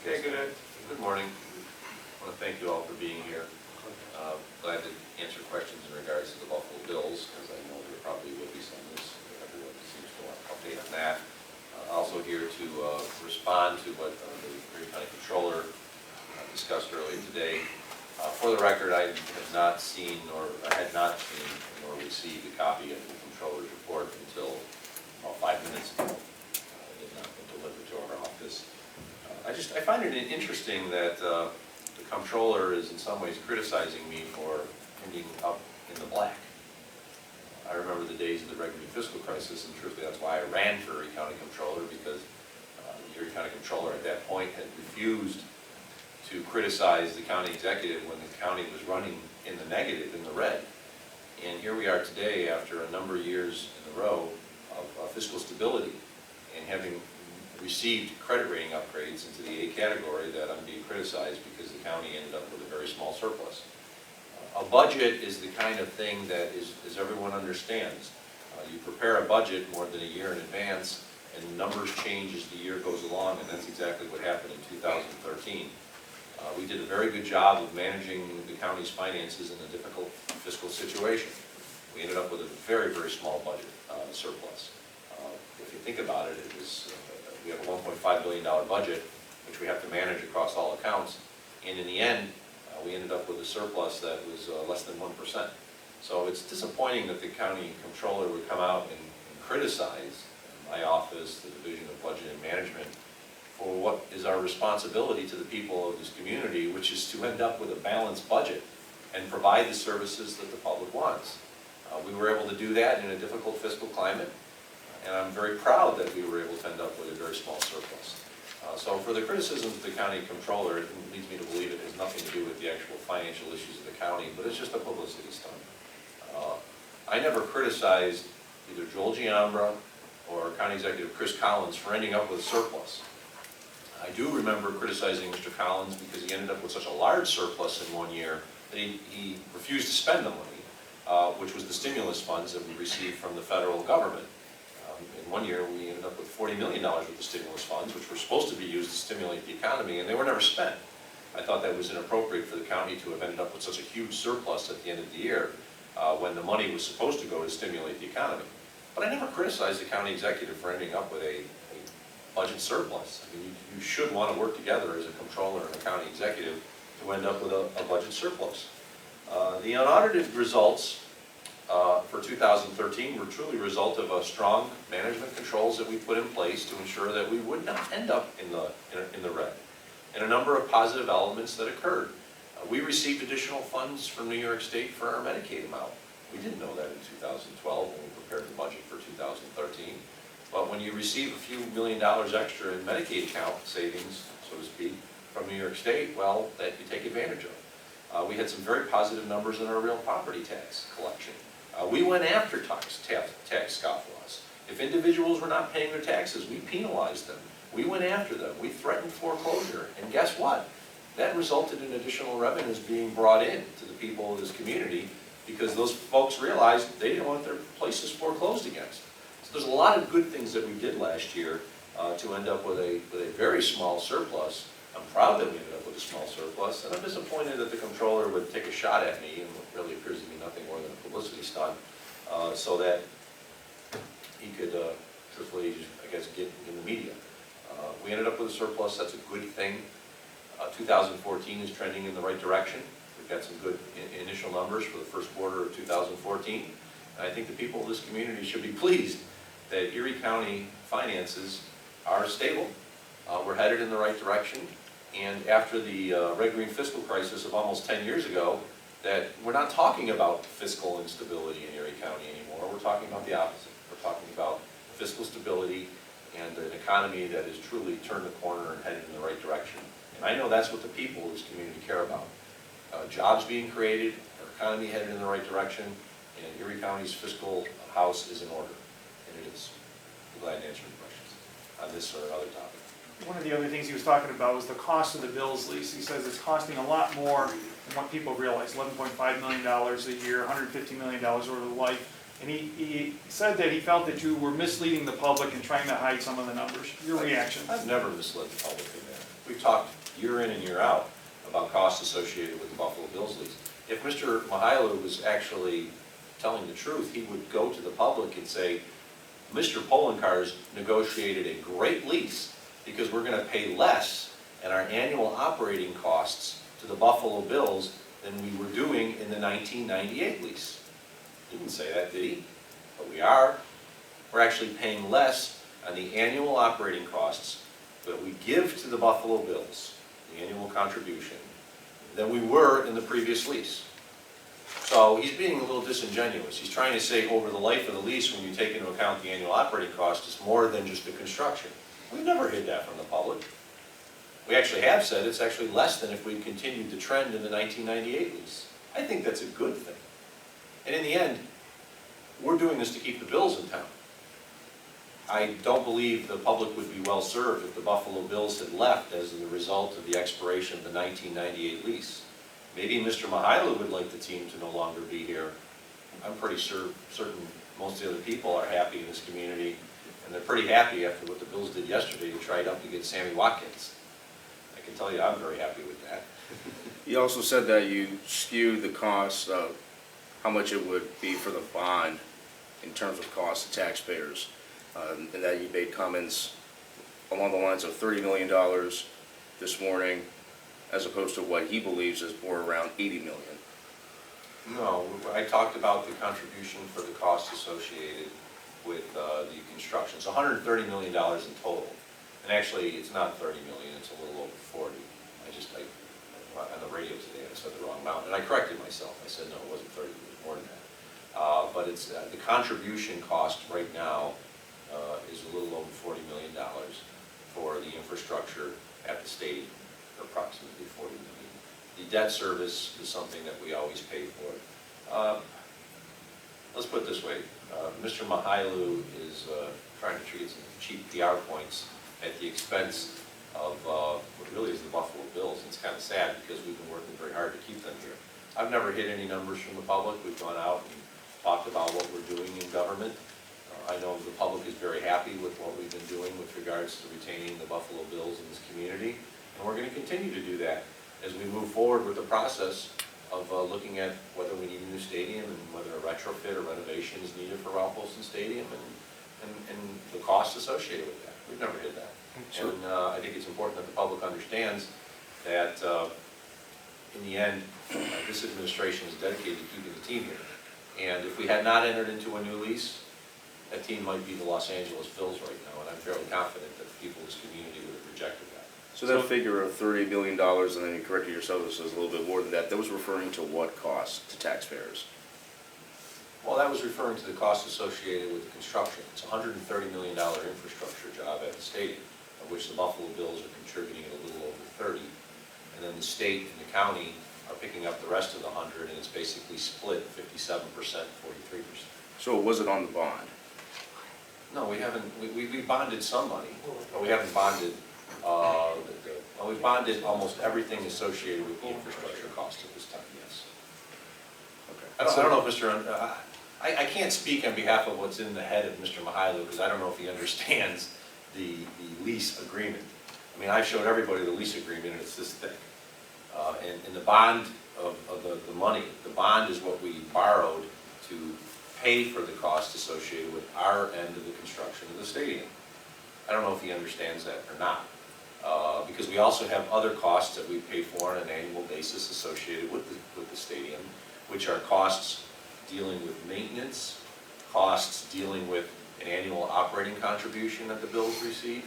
Okay, good morning. I want to thank you all for being here. Glad to answer questions in regards to the Buffalo Bills, because I know there probably will be some of this. Everyone seems to want an update on that. Also here to respond to what the Erie County Comptroller discussed earlier today. For the record, I have not seen, or I had not seen, nor received a copy of the Comptroller's report until about 5 minutes ago. It had not been delivered to our office. I find it interesting that the Comptroller is in some ways criticizing me for ending up in the black. I remember the days of the regular fiscal crisis, and truthfully that's why I ran for Erie County Comptroller, because the Erie County Comptroller at that point had refused to criticize the county executive when the county was running in the negative, in the red. And here we are today after a number of years in a row of fiscal stability and having received credit rating upgrades into the A category, that I'm being criticized because the county ended up with a very small surplus. A budget is the kind of thing that as everyone understands. You prepare a budget more than a year in advance, and numbers change as the year goes along, and that's exactly what happened in 2013. We did a very good job of managing the county's finances in a difficult fiscal situation. We ended up with a very, very small budget surplus. If you think about it, we have a $1.5 billion budget, which we have to manage across all accounts, and in the end, we ended up with a surplus that was less than 1%. So it's disappointing that the county comptroller would come out and criticize my office, the Division of Budget and Management, for what is our responsibility to the people of this community, which is to end up with a balanced budget and provide the services that the public wants. We were able to do that in a difficult fiscal climate, and I'm very proud that we were able to end up with a very small surplus. So for the criticisms of the county comptroller, it leads me to believe it has nothing to do with the actual financial issues of the county, but it's just a publicity stunt. I never criticized either Joel Giambra or County Executive Chris Collins for ending up with a surplus. I do remember criticizing Mr. Collins because he ended up with such a large surplus in 1 year that he refused to spend the money, which was the stimulus funds that we received from the federal government. In 1 year, we ended up with $40 million with the stimulus funds, which were supposed to be used to stimulate the economy, and they were never spent. I thought that was inappropriate for the county to have ended up with such a huge surplus at the end of the year when the money was supposed to go to stimulate the economy. But I never criticized the county executive for ending up with a budget surplus. I mean, you should want to work together as a comptroller and a county executive to end up with a budget surplus. The unaudited results for 2013 were truly a result of strong management controls that we put in place to ensure that we would not end up in the red, and a number of positive elements that occurred. We received additional funds from New York State for our Medicaid amount. We didn't know that in 2012 when we prepared the budget for 2013. But when you receive a few $1 million extra in Medicaid account savings, so to speak, from New York State, well, that you take advantage of. We had some very positive numbers in our real property tax collection. We went after tax scofflaws. If individuals were not paying their taxes, we penalized them. We went after them. We threatened foreclosure. And guess what? That resulted in additional revenues being brought in to the people of this community because those folks realized they didn't want their places foreclosed against. So there's a lot of good things that we did last year to end up with a very small surplus. I'm proud that we ended up with a small surplus, and I'm disappointed that the comptroller would take a shot at me, and what really appears to be nothing more than a publicity stunt, so that he could truthfully, I guess, get in the media. We ended up with a surplus. That's a good thing. 2014 is trending in the right direction. We've got some good initial numbers for the first quarter of 2014. And I think the people of this community should be pleased that Erie County finances are stable. We're headed in the right direction. And after the Red Green fiscal crisis of almost 10 years ago, that we're not talking about fiscal instability in Erie County anymore. We're talking about the opposite. We're talking about fiscal stability and an economy that has truly turned the corner and headed in the right direction. And I know that's what the people of this community care about. Jobs being created, our economy headed in the right direction, and Erie County's fiscal house is in order. And it is. I'm glad to answer any questions on this or other topic. One of the other things he was talking about was the cost of the Bills lease. He says it's costing a lot more than what people realize, $11.5 million a year, $150 million over the life. And he said that he felt that you were misleading the public and trying to hide some of the numbers. Your reaction? I've never misled the public in that. We've talked year in and year out about costs associated with the Buffalo Bills lease. If Mr. Mychajliw was actually telling the truth, he would go to the public and say, Mr. Poloncarz negotiated a great lease because we're going to pay less in our annual operating costs to the Buffalo Bills than we were doing in the 1998 lease. He didn't say that, did he? But we are. We're actually paying less on the annual operating costs that we give to the Buffalo Bills, the annual contribution, than we were in the previous lease. So he's being a little disingenuous. He's trying to say over the life of the lease, when you take into account the annual operating cost, it's more than just the construction. We've never hid that from the public. We actually have said it's actually less than if we continued the trend in the 1998 lease. I think that's a good thing. And in the end, we're doing this to keep the Bills in town. I don't believe the public would be well served if the Buffalo Bills had left as a result of the expiration of the 1998 lease. Maybe Mr. Mychajliw would like the team to no longer be here. I'm pretty certain most of the other people are happy in this community, and they're pretty happy after what the Bills did yesterday to try up to get Sammy Watkins. I can tell you I'm very happy with that. You also said that you skewed the cost of how much it would be for the bond in terms of cost to taxpayers, and that you made comments along the lines of $30 million this morning, as opposed to what he believes is more around $80 million. No, I talked about the contribution for the costs associated with the construction. It's $130 million in total. And actually, it's not 30 million, it's a little over 40. On the radio today, I said the wrong amount, and I corrected myself. I said, no, it wasn't 30, it was more than that. But it's, the contribution cost right now is a little over $40 million for the infrastructure at the stadium, approximately $40 million. The debt service is something that we always pay for. Let's put it this way, Mr. Mychajliw is trying to treat some cheap PR points at the expense of what really is the Buffalo Bills. It's kind of sad because we've been working very hard to keep them here. I've never hid any numbers from the public. We've gone out and talked about what we're doing in government. I know the public is very happy with what we've been doing with regards to retaining the Buffalo Bills in this community, and we're going to continue to do that as we move forward with the process of looking at whether we need a new stadium and whether a retrofit or renovation is needed for Ralph Wilson Stadium and the costs associated with that. We've never hid that. Sure. And I think it's important that the public understands that in the end, this administration is dedicated to keeping the team here. And if we had not entered into a new lease, that team might be the Los Angeles Bills right now, and I'm fairly confident that the people in this community would have rejected that. So that figure of $30 million, and then you corrected yourself, this is a little bit more than that, that was referring to what cost to taxpayers? Well, that was referring to the costs associated with the construction. It's a $130 million infrastructure job at the stadium, of which the Buffalo Bills are contributing a little over 30, and then the state and the county are picking up the rest of the 100, and it's basically split 57%, 43%. So was it on the bond? No, we haven't. We bonded some money, but we haven't bonded. We've bonded almost everything associated with the infrastructure cost at this time. Yes. Okay. I don't know if Mr. I can't speak on behalf of what's in the head of Mr. Mychajliw because I don't know if he understands the lease agreement. I mean, I showed everybody the lease agreement, and it's this thick. And the bond of the money, the bond is what we borrowed to pay for the cost associated with our end of the construction of the stadium. I don't know if he understands that or not, because we also have other costs that we pay for on an annual basis associated with the stadium, which are costs dealing with maintenance, costs dealing with an annual operating contribution that the Bills receive.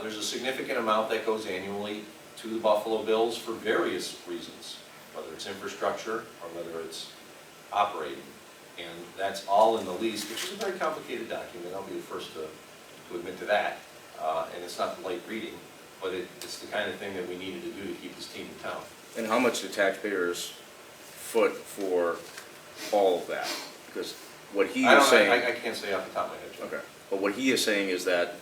There's a significant amount that goes annually to the Buffalo Bills for various reasons, whether it's infrastructure or whether it's operating. And that's all in the lease, which is a very complicated document. I'll be the first to admit to that. And it's not light reading, but it's the kind of thing that we needed to do to keep this team in town. And how much do taxpayers foot for all of that? Because what he is saying... I can't say off the top of my head, Jim. Okay. But what he is saying is that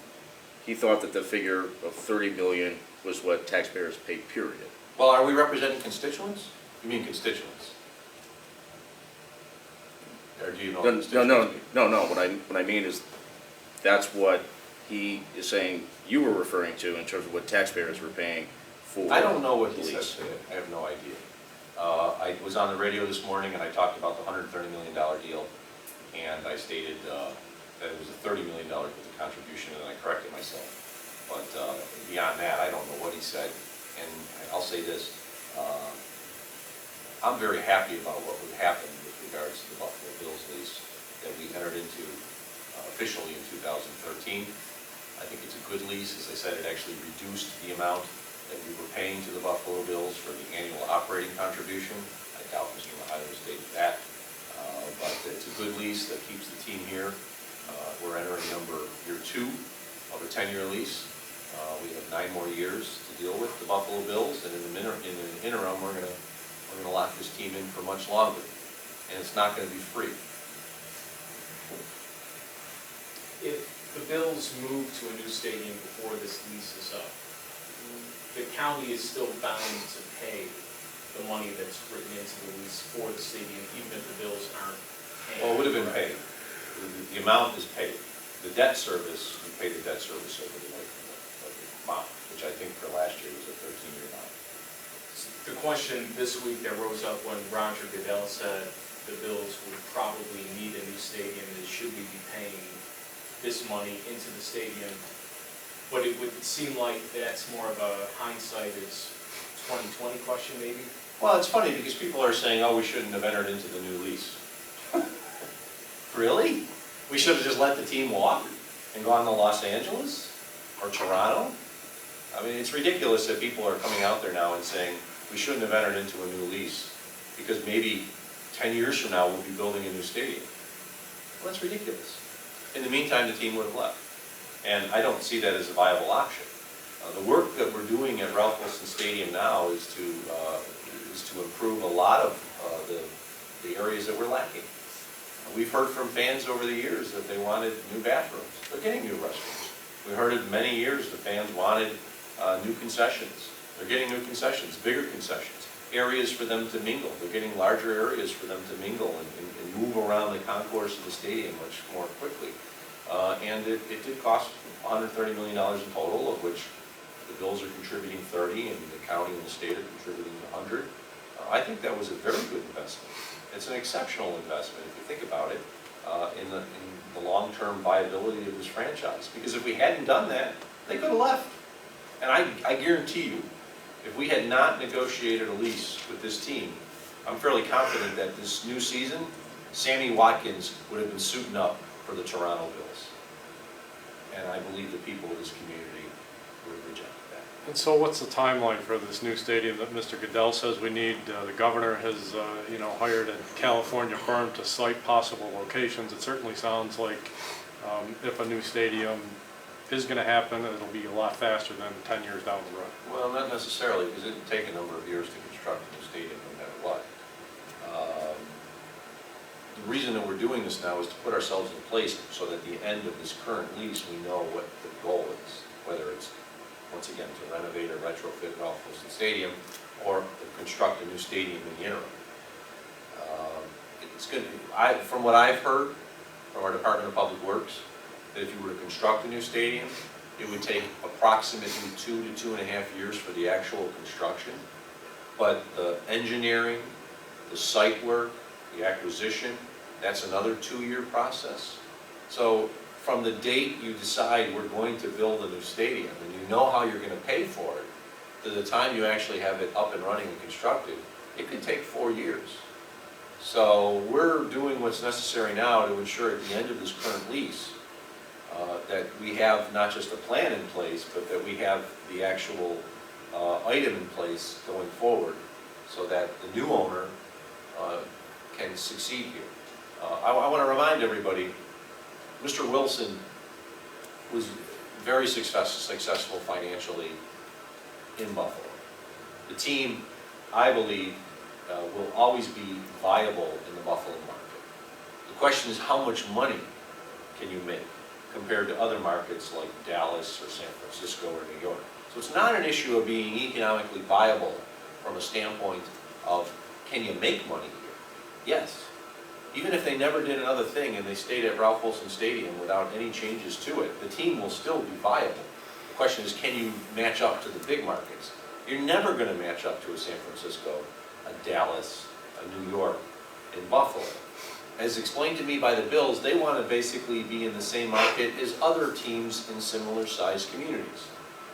he thought that the figure of $30 million was what taxpayers paid, period. Well, are we representing constituents? You mean constituents? Or do you know? No. What I mean is that's what he is saying you were referring to in terms of what taxpayers were paying for. I don't know what he the said lease. today. I have no idea. I was on the radio this morning and I talked about the $130 million deal, and I stated that it was a $30 million contribution, and I corrected myself. But beyond that, I don't know what he said. And I'll say this, I'm very happy about what would happen with regards to the Buffalo Bills lease that we entered into officially in 2013. I think it's a good lease. As I said, it actually reduced the amount that we were paying to the Buffalo Bills for the annual operating contribution. I doubt Mr. Mychajliw stated that. But it's a good lease that keeps the team here. We're entering year 2 of a 10-year lease. We have 9 more years to deal with the Buffalo Bills, and in the interim, we're going to lock this team in for much longer, and it's not going to be free. If the Bills move to a new stadium before this lease is up, the county is still bound to pay the money that's written into the lease for the stadium, even if the Bills aren't paying. Well, it would have been paid. The amount is paid. The debt service, we pay the debt service over the life of the bond, which I think for last year was a 13-year bond. The question this week that rose up when Roger Goodell said the Bills would probably need a new stadium is should we be paying this money into the stadium? But it would seem like that's more of a hindsight is 2020 question maybe? Well, it's funny because people are saying, oh, we shouldn't have entered into the new lease. Really? We should have just let the team walk and gone to Los Angeles or Toronto? I mean, it's ridiculous that people are coming out there now and saying we shouldn't have entered into a new lease because maybe 10 years from now we'll be building a new stadium. Well, that's ridiculous. In the meantime, the team would have left. And I don't see that as a viable option. The work that we're doing at Ralph Wilson Stadium now is to improve a lot of the areas that we're lacking. We've heard from fans over the years that they wanted new bathrooms. They're getting new restrooms. We heard it many years, the fans wanted new concessions. They're getting new concessions, bigger concessions, areas for them to mingle. They're getting larger areas for them to mingle and move around the concourse of the stadium much more quickly. And it did cost $130 million in total, of which the Bills are contributing 30 and the county and the state are contributing 100. I think that was a very good investment. It's an exceptional investment, if you think about it, in the long-term viability of this franchise. Because if we hadn't done that, they could have left. And I guarantee you, if we had not negotiated a lease with this team, I'm fairly confident that this new season, Sammy Watkins would have been suiting up for the Toronto Bills. And I believe the people of this community would have rejected that. And so what's the timeline for this new stadium that Mr. Goodell says we need? The governor has, hired a California firm to cite possible locations. It certainly sounds like if a new stadium is going to happen, it'll be a lot faster than 10 years down the road. Well, not necessarily, because it would take a number of years to construct a new stadium no matter what. The reason that we're doing this now is to put ourselves in place so that at the end of this current lease, we know what the goal is, whether it's, once again, to renovate or retrofit Ralph Wilson Stadium or to construct a new stadium in the interim. It's good. From what I've heard from our Department of Public Works, that if you were to construct a new stadium, it would take approximately 2 to 2.5 years for the actual construction. But the engineering, the site work, the acquisition, that's another 2-year process. So from the date you decide we're going to build a new stadium and you know how you're going to pay for it, to the time you actually have it up and running and constructed, it could take 4 years. So we're doing what's necessary now to ensure at the end of this current lease that we have not just a plan in place, but that we have the actual item in place going forward so that the new owner can succeed here. I want to remind everybody, Mr. Wilson was very successful financially in Buffalo. The team, I believe, will always be viable in the Buffalo market. The question is how much money can you make compared to other markets like Dallas or San Francisco or New York. So it's not an issue of being economically viable from a standpoint of can you make money here? Yes. Even if they never did another thing and they stayed at Ralph Wilson Stadium without any changes to it, the team will still be viable. The question is, can you match up to the big markets? You're never going to match up to a San Francisco, a Dallas, a New York, and Buffalo. As explained to me by the Bills, they want to basically be in the same market as other teams in similar sized communities.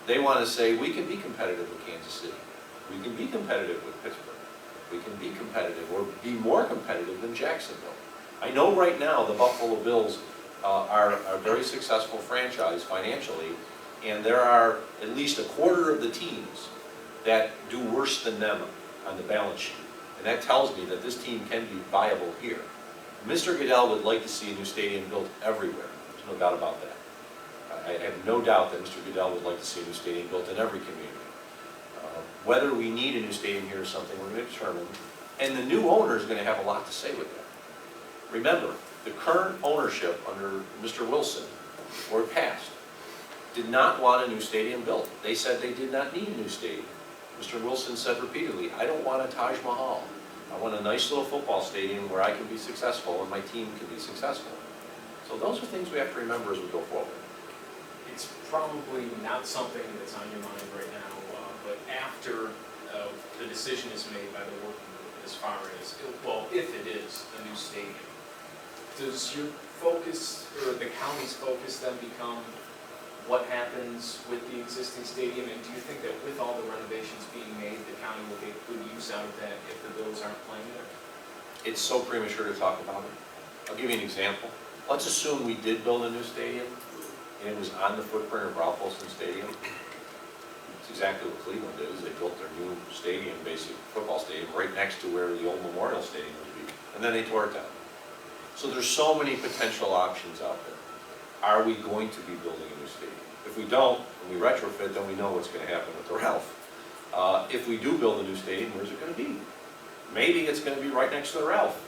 They want to say, we can be competitive with Kansas City. We can be competitive with Pittsburgh. We can be competitive or be more competitive than Jacksonville. I know right now the Buffalo Bills are a very successful franchise financially, and there are at least a quarter of the teams that do worse than them on the balance sheet. And that tells me that this team can be viable here. Mr. Goodell would like to see a new stadium built everywhere. There's no doubt about that. I have no doubt that Mr. Goodell would like to see a new stadium built in every community. Whether we need a new stadium here is something we're going to determine, and the new owner is going to have a lot to say with that. Remember, the current ownership under Mr. Wilson, or past, did not want a new stadium built. They said they did not need a new stadium. Mr. Wilson said repeatedly, I don't want a Taj Mahal. I want a nice little football stadium where I can be successful and my team can be successful. So those are things we have to remember as we go forward. It's probably not something that's on your mind right now, but after the decision is made by the working group as far as, well, if it is a new stadium, does your focus, or the county's focus then become what happens with the existing stadium? And do you think that with all the renovations being made, the county will get good use out of that if the Bills aren't playing there? It's so premature to talk about it. I'll give you an example. Let's assume we did build a new stadium and it was on the footprint of Ralph Wilson Stadium. It's exactly what Cleveland did, is they built their new stadium, basic football stadium, right next to where the old Memorial Stadium would be. And then they tore it down. So there's so many potential options out there. Are we going to be building a new stadium? If we don't, and we retrofit, then we know what's going to happen with the Ralph. If we do build a new stadium, where's it going to be? Maybe it's going to be right next to the Ralph.